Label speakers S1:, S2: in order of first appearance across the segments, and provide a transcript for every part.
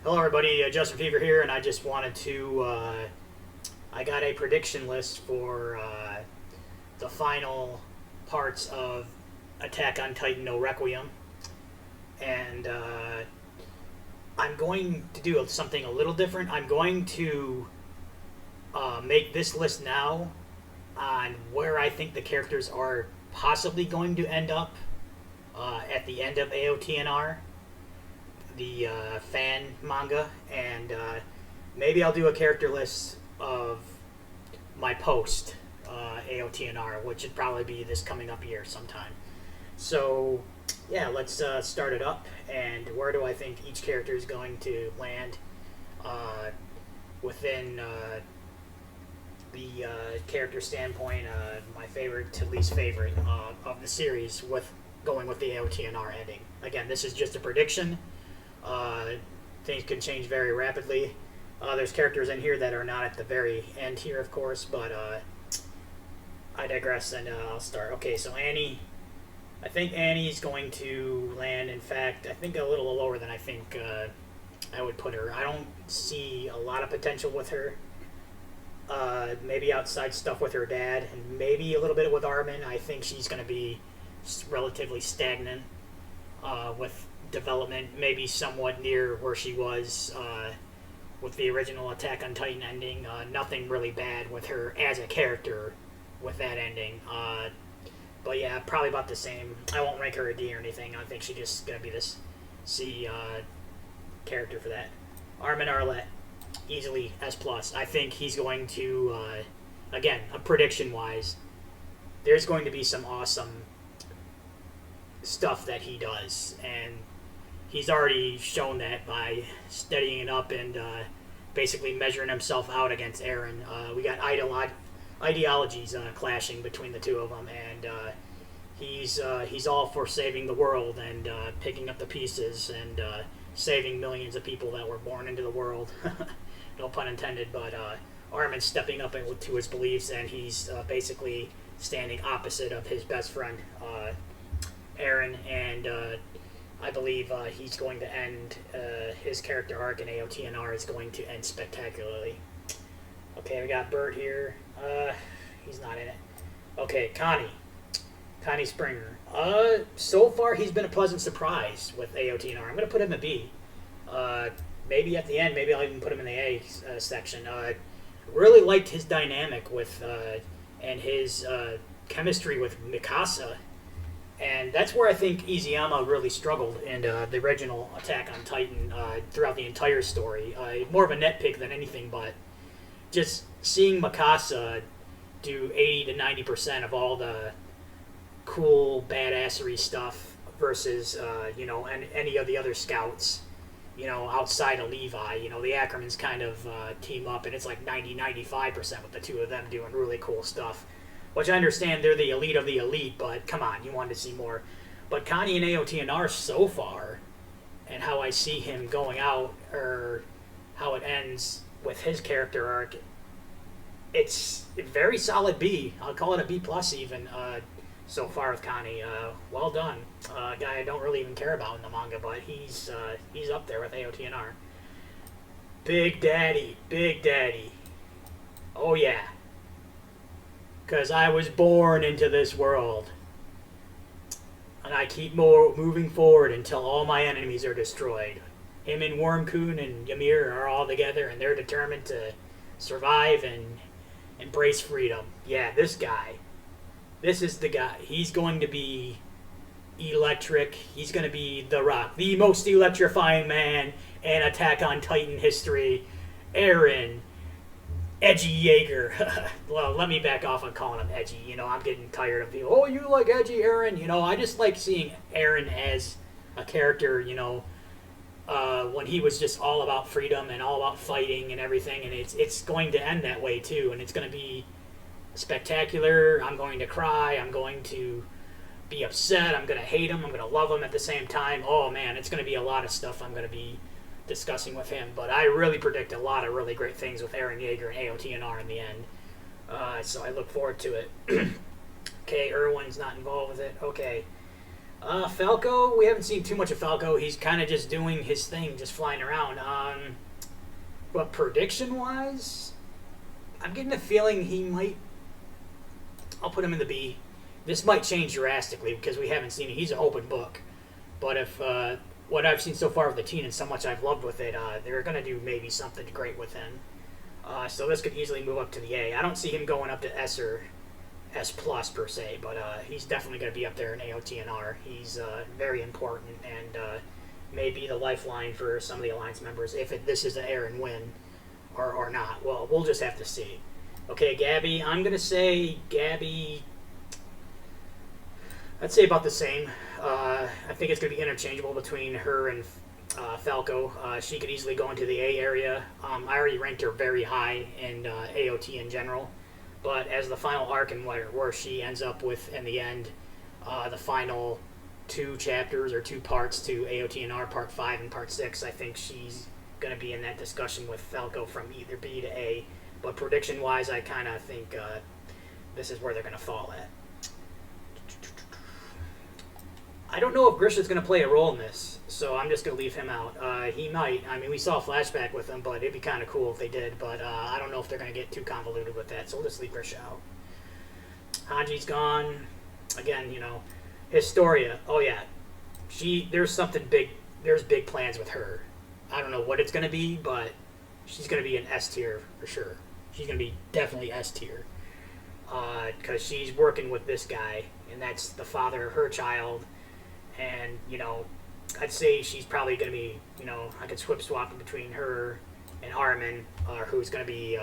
S1: Hello, everybody. Justin Fever here, and I just wanted to. I got a prediction list for the final parts of Attack on Titan No Requiem, and I'm going to do something a little different. I'm going to make this list now on where I think the characters are possibly going to end up at the end of AOTNR, the fan manga, and maybe I'll do a character list of my post AOTNR, which would probably be this coming up year sometime. So, yeah, let's start it up. And where do I think each character is going to land within the character standpoint, my favorite to least favorite of the series, with going with the AOTNR ending. Again, this is just a prediction. Things can change very rapidly. There's characters in here that are not at the very end here, of course, but I digress, and I'll start. Okay, so Annie. I think Annie's going to land, in fact, I think a little lower than I think I would put her. I don't see a lot of potential with her. Maybe outside stuff with her dad, and maybe a little bit with Armin. I think she's going to be relatively stagnant with development, maybe somewhat near where she was with the original Attack on Titan ending. Nothing really bad with her as a character with that ending. But yeah, probably about the same. I won't rank her a D or anything. I think she's just going to be this C character for that. Armin Arlette, easily S+. I think he's going to, again, a prediction-wise, there's going to be some awesome stuff that he does, and he's already shown that by steadying up and basically measuring himself out against Eren. We got ideologies clashing between the two of them, and he's all for saving the world and picking up the pieces and saving millions of people that were born into the world. No pun intended, but Armin's stepping up to his beliefs, and he's basically standing opposite of his best friend, Eren, and I believe he's going to end, his character arc in AOTNR is going to end spectacularly. Okay, we got Bert here. He's not in it. Okay, Connie Springer. So far he's been a pleasant surprise with AOTNR. I'm going to put him a B. Maybe at the end, maybe I'll even put him in the A section. Really liked his dynamic with, and his chemistry with Mikasa. And that's where I think Izuyama really struggled in the original Attack on Titan throughout the entire story. More of a nitpick than anything, but just seeing Mikasa do 80 to 90% of all the cool badassery stuff versus, and any of the other scouts, outside of Levi. The Ackermans kind of team up, and it's like 90-95% with the two of them doing really cool stuff. Which I understand they're the elite of the elite, but come on, you wanted to see more. But Connie and AOTNR so far, and how I see him going out, or how it ends with his character arc, it's a very solid B. I'll call it a B+ even so far with Connie. Well done. A guy I don't really even care about in the manga, but he's up there with AOTNR. Big Daddy. Oh yeah. Because I was born into this world. And I keep moving forward until all my enemies are destroyed. Him and Wormcoon and Ymir are all together, and they're determined to survive and embrace freedom. Yeah, this guy. This is the guy. He's going to be electric. He's going to be The Rock. The most electrifying man in Attack on Titan history. Eren. Edgy Jaeger. Well, let me back off on calling him edgy. I'm getting tired of people. Oh, you like edgy Eren? I just like seeing Eren as a character, when he was just all about freedom and all about fighting and everything. And it's going to end that way, too. And it's going to be spectacular. I'm going to cry. I'm going to be upset. I'm going to hate him. I'm going to love him at the same time. Oh, man, it's going to be a lot of stuff I'm going to be discussing with him, but I really predict a lot of really great things with Eren Yeager and AOTNR in the end. So I look forward to it. Okay, Erwin's not involved with it. Okay. Falco, we haven't seen too much of Falco. He's kind of just doing his thing, just flying around. But prediction-wise, I'm getting the feeling he might... I'll put him in the B. This might change drastically because we haven't seen it. He's an open book. But if what I've seen so far with the teen and so much I've loved with it, they're going to do maybe something great with him. So this could easily move up to the A. I don't see him going up to S or S plus per se, but he's definitely going to be up there in AOTNR. He's very important and may be the lifeline for some of the Alliance members if this is an air and win or not. Well, we'll just have to see. Okay, Gabby. I'm going to say Gabby... I'd say about the same. I think it's going to be interchangeable between her and Falco. She could easily go into the A area. I already ranked her very high in AOT in general. But as the final arc and where she ends up with, in the end, the final 2 chapters or 2 parts to AOTNR, Part 5 and Part 6, I think she's going to be in that discussion with Falco from either B to A. But prediction-wise, I kind of think this is where they're going to fall at. I don't know if Grisha's going to play a role in this, so I'm just going to leave him out. He might. I mean, we saw a flashback with him, but it'd be kind of cool if they did. But I don't know if they're going to get too convoluted with that, so we'll just leave Grisha out. Hanji's gone. Again, you know, Historia. Oh, yeah. There's something big. There's big plans with her. I don't know what it's going to be, but she's going to be an S tier for sure. She's going to be definitely S tier. Because she's working with this guy, and that's the father of her child. And, you know, I'd say she's probably going to be, you know, I could swap between her and Armin, who's going to be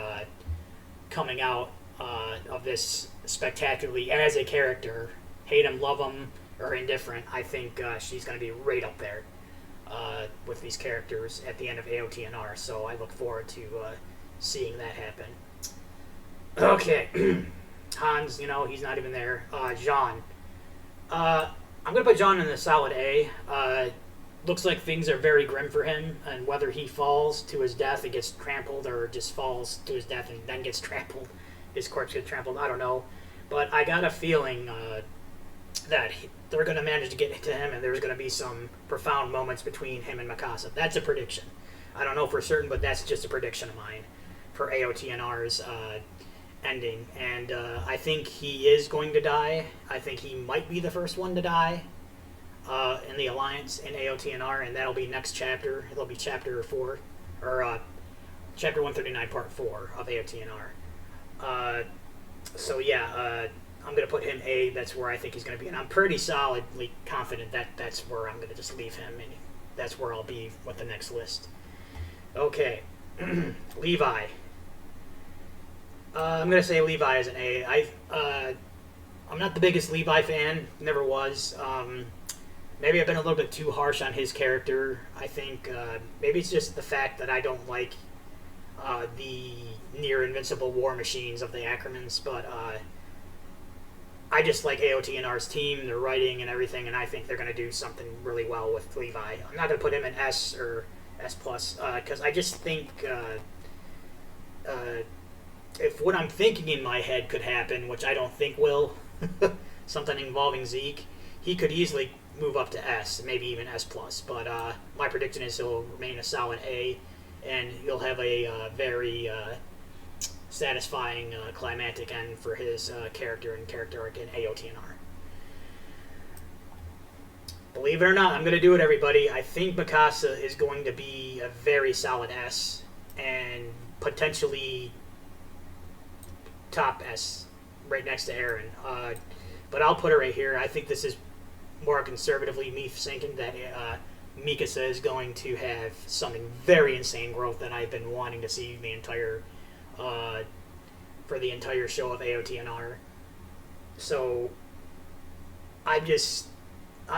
S1: coming out of this spectacularly as a character. Hate him, love him, or indifferent. I think she's going to be right up there with these characters at the end of AOTNR. So I look forward to seeing that happen. Okay. Hans, you know, he's not even there. Jean. I'm going to put John in a solid A. Looks like things are very grim for him, and whether he falls to his death and gets trampled or just falls to his death and then gets trampled, his corpse gets trampled, I don't know. But I got a feeling that they're going to manage to get to him, and there's going to be some profound moments between him and Mikasa. That's a prediction. I don't know for certain, but that's just a prediction of mine for AOTNR's ending. And I think he is going to die. I think he might be the first one to die in the Alliance in AOTNR, and that'll be next chapter. It'll be chapter 4, or chapter 139, part 4 of AOTNR. So yeah, I'm going to put him A. That's where I think he's going to be, and I'm pretty solidly confident that that's where I'm going to just leave him, and that's where I'll be with the next list. Okay. Levi. I'm going to say Levi is an A. I'm not the biggest Levi fan. Never was. Maybe I've been a little bit too harsh on his character. I think maybe it's just the fact that I don't like the near-invincible war machines of the Ackermans, but I just like AOTNR's team, their writing and everything, and I think they're going to do something really well with Levi. I'm not going to put him in S or S+, because I just think if what I'm thinking in my head could happen, which I don't think will, something involving Zeke, he could easily move up to S, maybe even S+. But my prediction is he'll remain a solid A, and he'll have a very satisfying climactic end for his character and character arc in AOTNR. Believe it or not, I'm going to do it, everybody. I think Mikasa is going to be a very solid S, and potentially top S, right next to Eren. But I'll put her right here. I think this is more conservatively me thinking that Mikasa is going to have something very insane growth that I've been wanting to see the entire for the entire show of AOTNR. So I'm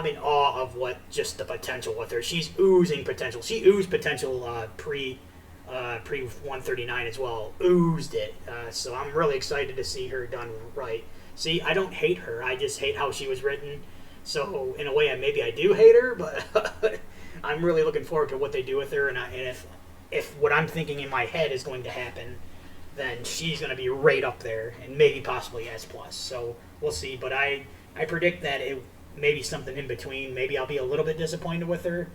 S1: in awe of what just the potential with her. She's oozing potential. She oozed potential pre 139 as well. Oozed it. So I'm really excited to see her done right. See, I don't hate her. I just hate how she was written. So in a way, maybe I do hate her, but I'm really looking forward to what they do with her. And if what I'm thinking in my head is going to happen, then she's going to be right up there, and maybe possibly S+. So we'll see. But I predict that maybe something in between. Maybe I'll be a little bit disappointed with her,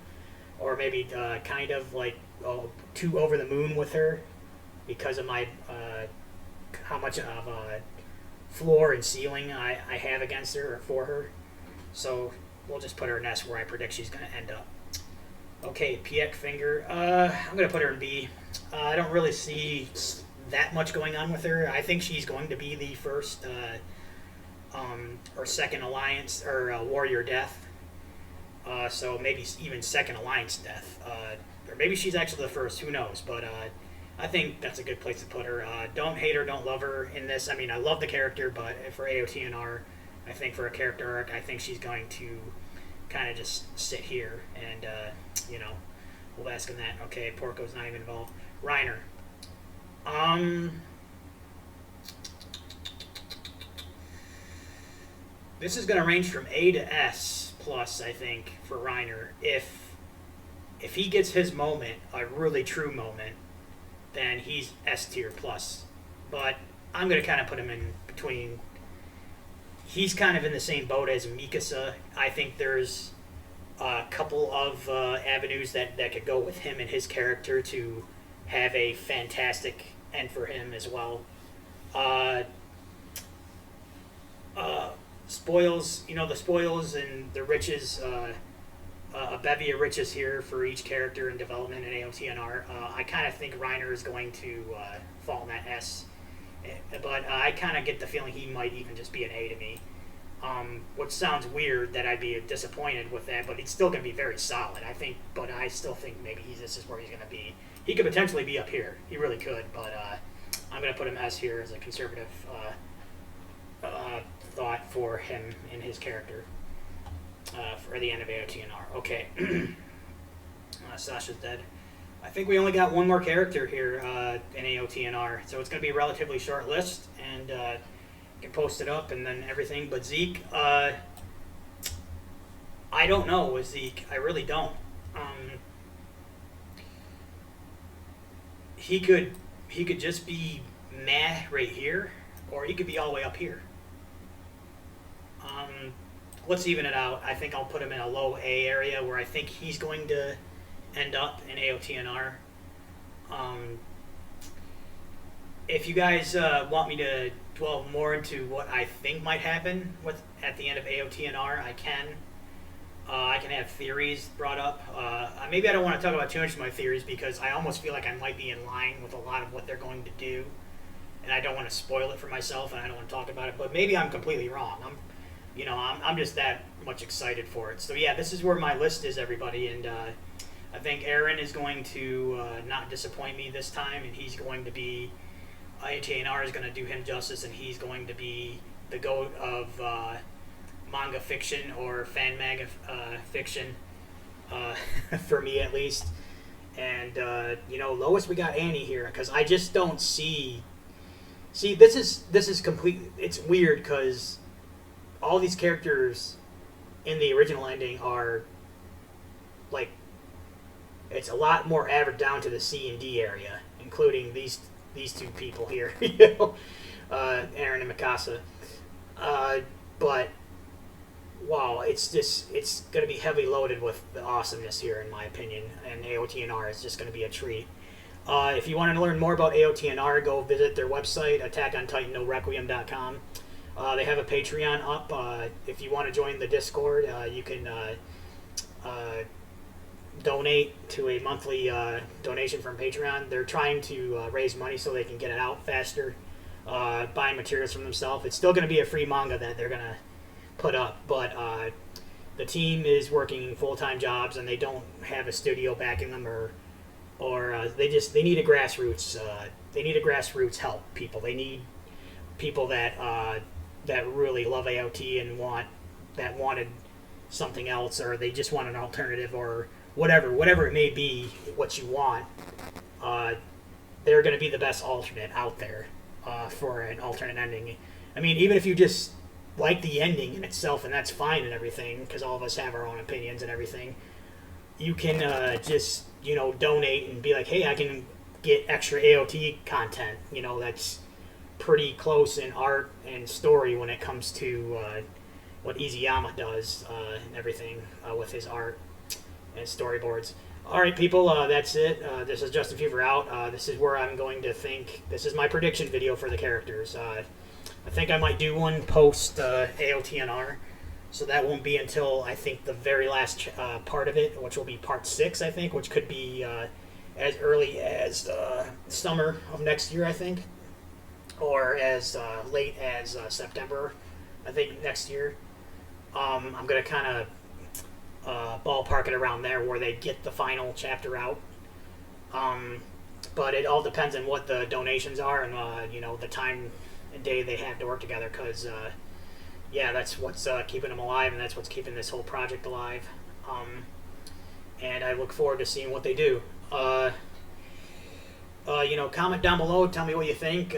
S1: or maybe kind of like too over the moon with her because of my how much of floor and ceiling I have against her or for her. So we'll just put her in S where I predict she's going to end up. Okay, Piek Finger. I'm going to put her in B. I don't really see that much going on with her. I think she's going to be the first or second alliance or warrior death. So maybe even second alliance death. Or maybe she's actually the first. Who knows? But I think that's a good place to put her. Don't hate her, don't love her in this. I mean, I love the character, but for AOTNR, I think for a character arc, I think she's going to kind of just sit here and, we'll ask him that. Okay, Porco's not even involved. Reiner. This is going to range from A to S plus, I think, for Reiner. If he gets his moment, a really true moment, then he's S tier plus. But I'm going to kind of put him in between. He's kind of in the same boat as Mikasa. I think there's a couple of avenues that could go with him and his character to have a fantastic end for him as well. Spoils, the spoils and the riches, a bevy of riches here for each character and development in AOTNR. I kind of think Reiner is going to fall in that S, but I kind of get the feeling he might even just be an A to me. Which sounds weird that I'd be disappointed with that, but it's still going to be very solid, I think. But I still think maybe this is where he's going to be. He could potentially be up here. He really could, but I'm going to put him S here as a conservative thought for him and his character for the end of AOTNR. Okay. Sasha's dead. I think we only got one more character here in AOTNR, so it's going to be a relatively short list, and can post it up and then everything. But Zeke, I don't know with Zeke. I really don't. He could just be meh right here, or he could be all the way up here. Let's even it out. I think I'll put him in a low A area where I think he's going to end up in AOTNR. If you guys want me to dwell more into what I think might happen at the end of AOTNR, I can. I can have theories brought up. Maybe I don't want to talk about too much of my theories because I almost feel like I might be in line with a lot of what they're going to do, and I don't want to spoil it for myself, and I don't want to talk about it. But maybe I'm completely wrong. I'm just that much excited for it. So yeah, this is where my list is, everybody, and I think Aaron is going to not disappoint me this time, and he's going to be. AOTNR is going to do him justice, and he's going to be the GOAT of manga fiction or fan manga fiction, for me at least. And lowest we got Annie here because I just don't see. See, this is complete. It's weird because all these characters in the original ending are like it's a lot more average down to the C and D area, including these two people here, Aaron and Mikasa. But wow, it's going to be heavily loaded with the awesomeness here, in my opinion, and AOTNR is just going to be a treat. If you want to learn more about AOTNR, go visit their website, AttackOnTitanRequiem.com. They have a Patreon up. If you want to join the Discord, you can donate to a monthly donation from Patreon. They're trying to raise money so they can get it out faster, buying materials from themselves. It's still going to be a free manga that they're going to put up, but the team is working full-time jobs and they don't have a studio backing them, or they need a grassroots help people. They need people that really love AOT and wanted something else, or they just want an alternative, or whatever it may be, what you want. They're going to be the best alternate out there for an alternate ending. I mean, even if you just like the ending in itself, and that's fine and everything, because all of us have our own opinions and everything, you can just donate and be like, hey, I can get extra AOT content. That's pretty close in art and story when it comes to what Izuyama does and everything with his art and storyboards. All right, people, that's it. This is Justin Fever out. This is where I'm going to think. This is my prediction video for the characters. I think I might do one post AOTNR, so that won't be until I think the very last part of it, which will be part 6, I think, which could be as early as summer of next year, I think, or as late as September, I think, next year. I'm going to kind of ballpark it around there where they get the final chapter out. But it all depends on what the donations are and, you know, the time and day they have to work together because, yeah, that's what's keeping them alive and that's what's keeping this whole project alive. And I look forward to seeing what they do. You know, comment down below, tell me what you think.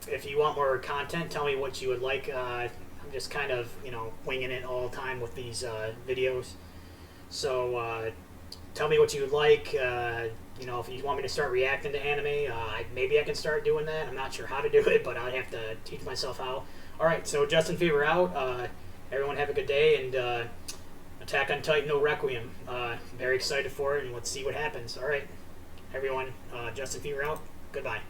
S1: If you want more content, tell me what you would like. I'm just kind of, you know, winging it all the time with these videos. So tell me what you would like. You know, if you want me to start reacting to anime, maybe I can start doing that. I'm not sure how to do it, but I'd have to teach myself how. All right, so Justin Fever out. Everyone have a good day, and Attack on Titan Requiem. Very excited for it, and let's see what happens. All right, everyone, Justin Fever out. Goodbye.